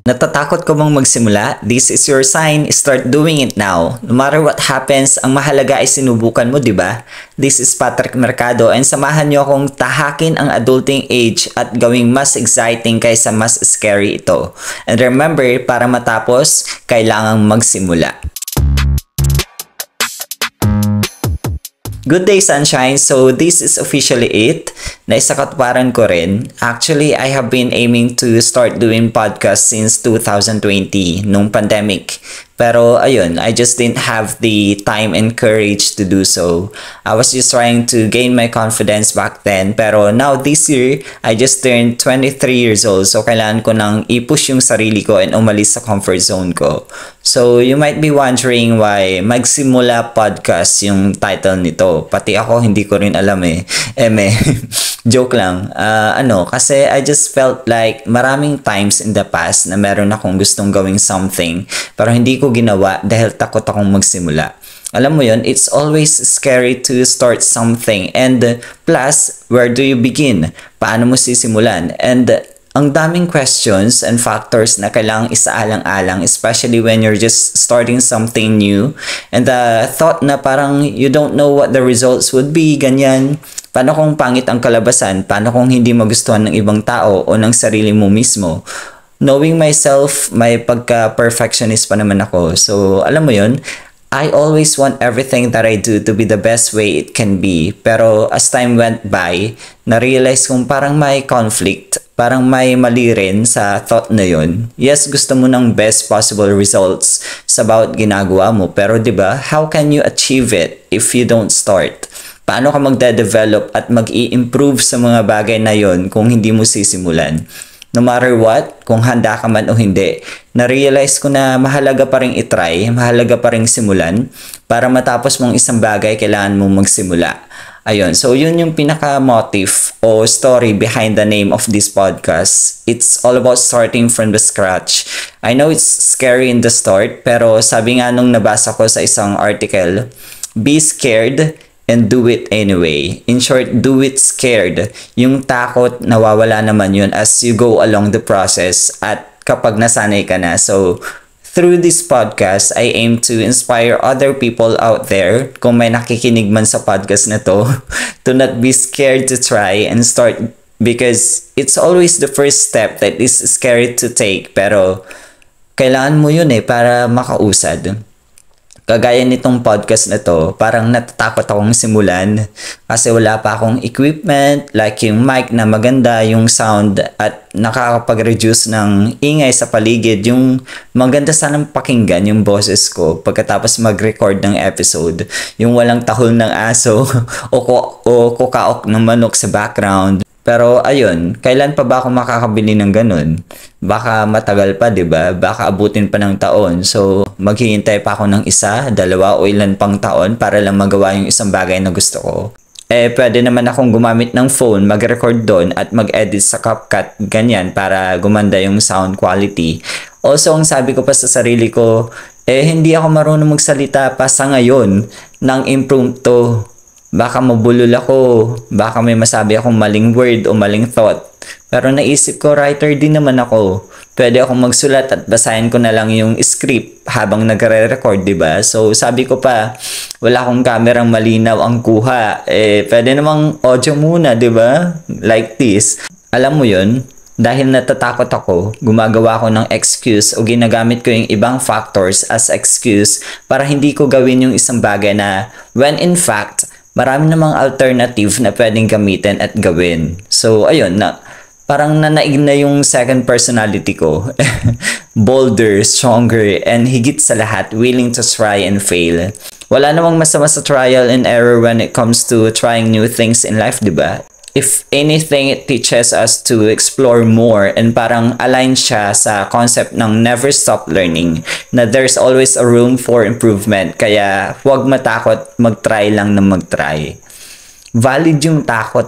Natatakot ko bang magsimula? This is your sign. Start doing it now. No matter what happens, ang mahalaga ay sinubukan mo, di ba? This is Patrick Mercado and samahan niyo akong tahakin ang adulting age at gawing mas exciting kaysa mas scary ito. And remember, para matapos, kailangang magsimula. Good day, sunshine. So, this is officially it. Naisakatuparan ko rin. Actually, I have been aiming to start doing podcast since 2020, nung pandemic. Pero, ayun, I just didn't have the time and courage to do so. I was just trying to gain my confidence back then. Pero now, this year, I just turned 23 years old. So, kailangan ko nang i-push yung sarili ko and umalis sa comfort zone ko. So, you might be wondering why Magsimula Podcast yung title nito. Pati ako, hindi ko rin alam eh. Joke lang. Kasi I just felt like maraming times in the past na meron akong gustong gawing something pero hindi ko ginawa dahil takot akong magsimula. Alam mo yun, it's always scary to start something and plus, where do you begin? Paano mo sisimulan? And ang daming questions and factors na kailangang isaalang-alang, especially when you're just starting something new. And the thought na parang you don't know what the results would be, ganyan. Paano kung pangit ang kalabasan? Paano kung hindi magustuhan ng ibang tao o ng sarili mo mismo? Knowing myself, may pagka-perfectionist pa naman ako. So, alam mo yun, I always want everything that I do to be the best way it can be. Pero as time went by, na-realize kong parang may conflict. Parang may mali rin sa thought na yun. Yes, gusto mo ng best possible results sa bawat ginagawa mo. Pero 'di ba, how can you achieve it if you don't start? Paano ka magde-develop at mag-i-improve sa mga bagay na yon kung hindi mo sisimulan? No matter what, kung handa ka man o hindi, na-realize ko na mahalaga pa rin itry, mahalaga pa rin simulan. Para matapos mong isang bagay, kailangan mong magsimula. Ayun, so yun yung pinaka-motive o story behind the name of this podcast. It's all about starting from the scratch. I know it's scary in the start, pero sabi nga nung nabasa ko sa isang article, be scared and do it anyway. In short, do it scared. Yung takot, nawawala naman yun as you go along the process at kapag nasanay ka na. So, through this podcast, I aim to inspire other people out there, kung may nakikinig man sa podcast na to, to not be scared to try and start because it's always the first step that is scary to take. Pero, kailangan mo yun para makausad. Kagaya nitong podcast na to, parang natatakot akong simulan kasi wala pa akong equipment, like yung mic na maganda, yung sound at nakakapag-reduce ng ingay sa paligid, yung maganda sanang pakinggan yung boses ko pagkatapos mag-record ng episode, yung walang tahol ng aso o kukaok ng manok sa background. Pero ayun, kailan pa ba ako makakabili ng ganun? Baka matagal pa, 'di ba? Baka abutin pa ng taon. So, maghihintay pa ako ng isa, dalawa o ilan pang taon para lang magawa yung isang bagay na gusto ko. Pwede naman akong gumamit ng phone, mag-record doon at mag-edit sa CapCut, ganyan, para gumanda yung sound quality. Also, ang sabi ko pa sa sarili ko, hindi ako marunong magsalita pa sa ngayon ng impromptu. Baka mabulol ako, baka may masabi akong maling word o maling thought. Pero naisip ko, writer din naman ako. Pwede akong magsulat at basahin ko na lang yung script habang nagre-record, diba? So sabi ko pa, wala akong kamerang malinaw ang kuha. Pwede namang audio muna, diba? Like this. Alam mo yun? Dahil natatakot ako, gumagawa ako ng excuse o ginagamit ko yung ibang factors as excuse para hindi ko gawin yung isang bagay na when in fact, marami namang alternative na pwedeng gamitin at gawin. So, ayun, parang nanaig na yung second personality ko. Bolder, stronger, and higit sa lahat, willing to try and fail. Wala namang masama sa trial and error when it comes to trying new things in life, diba? If anything, it teaches us to explore more and parang align siya sa concept ng never stop learning, na there's always a room for improvement, kaya huwag matakot, mag-try lang na mag-try. Valid yung takot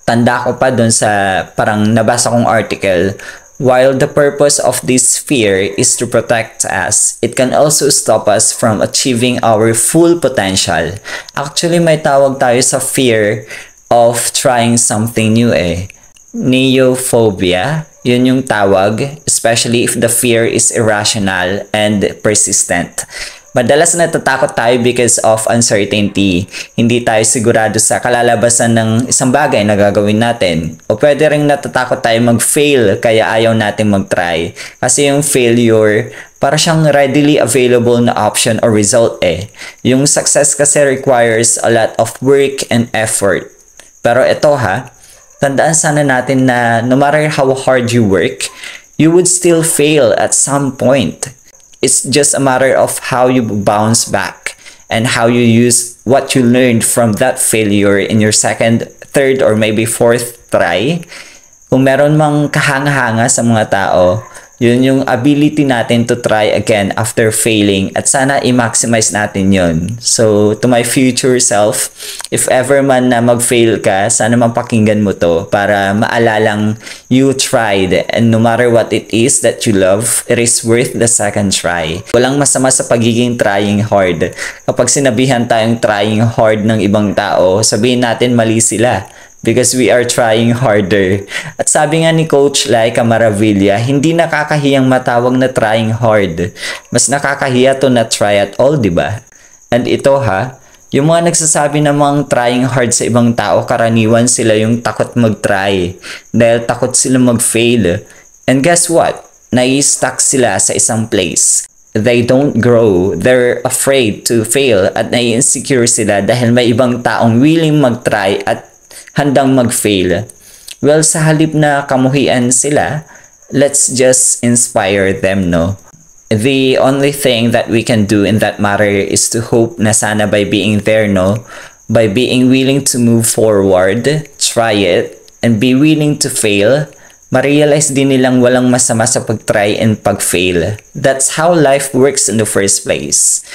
Tanda ko pa dun sa parang nabasa kong article, while the purpose of this fear is to protect us, it can also stop us from achieving our full potential. Actually, may tawag tayo sa fear of trying something new Neophobia, yun yung tawag, especially if the fear is irrational and persistent. Madalas natatakot tayo because of uncertainty. Hindi tayo sigurado sa kalalabasan ng isang bagay na gagawin natin. O pwede rin natatakot tayo mag-fail kaya ayaw natin mag-try. Kasi yung failure, para siyang readily available na option or result eh. Yung success kasi requires a lot of work and effort. Pero ito tandaan sana natin na no matter how hard you work, you would still fail at some point. It's just a matter of how you bounce back and how you use what you learned from that failure in your second, third, or maybe fourth try. Kung meron mang kahanga-hanga sa mga tao, yun yung ability natin to try again after failing at sana i-maximize natin yun. So, to my future self, if ever man na mag-fail ka, sana mapakinggan mo to para maalalang you tried and no matter what it is that you love, it is worth the second try. Walang masama sa pagiging trying hard. Kapag sinabihan tayong trying hard ng ibang tao, sabihin natin mali sila. Because we are trying harder. At sabi nga ni Coach Laika Maravilla, hindi nakakahiyang matawag na trying hard. Mas nakakahiya to na try at all, di ba? And ito yung mga nagsasabi namang trying hard sa ibang tao, karaniwan sila yung takot mag-try. Dahil takot sila mag-fail. And guess what? Nai-stuck sila sa isang place. They don't grow. They're afraid to fail at nai-insecure sila dahil may ibang taong willing mag-try at handang mag-fail. Well, sa halip na kamuhian sila, let's just inspire them, no? The only thing that we can do in that matter is to hope na sana by being there, no? By being willing to move forward, try it, and be willing to fail, ma-realize din nilang walang masama sa pag-try and pag-fail. That's how life works in the first place.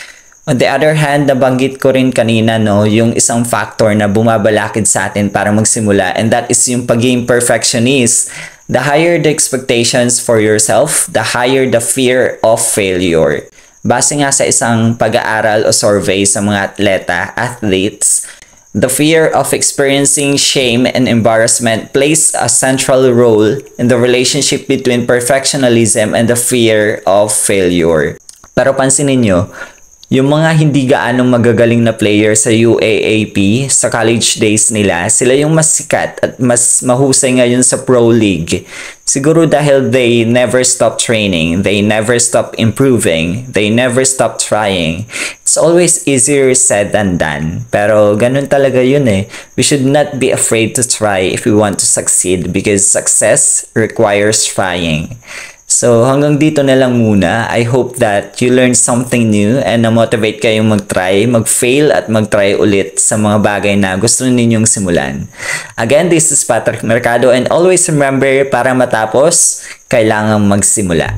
On the other hand, nabanggit ko rin kanina, no, yung isang factor na bumabalakid sa atin para magsimula, and that is yung pagiging perfectionist. The higher the expectations for yourself, the higher the fear of failure. Base nga sa isang pag-aaral o survey sa mga athletes, the fear of experiencing shame and embarrassment plays a central role in the relationship between perfectionism and the fear of failure. Pero pansinin nyo, yung mga hindi gaanong magagaling na player sa UAAP, sa college days nila, sila yung mas sikat at mas mahusay ngayon sa Pro League. Siguro dahil they never stop training, they never stop improving, they never stop trying. It's always easier said than done. Pero ganun talaga yun eh. We should not be afraid to try if we want to succeed because success requires trying. So hanggang dito na lang muna. I hope that you learned something new and na-motivate kayong mag-try, mag-fail at mag-try ulit sa mga bagay na gusto ninyong simulan. Again, this is Patrick Mercado and always remember, para matapos, kailangang magsimula.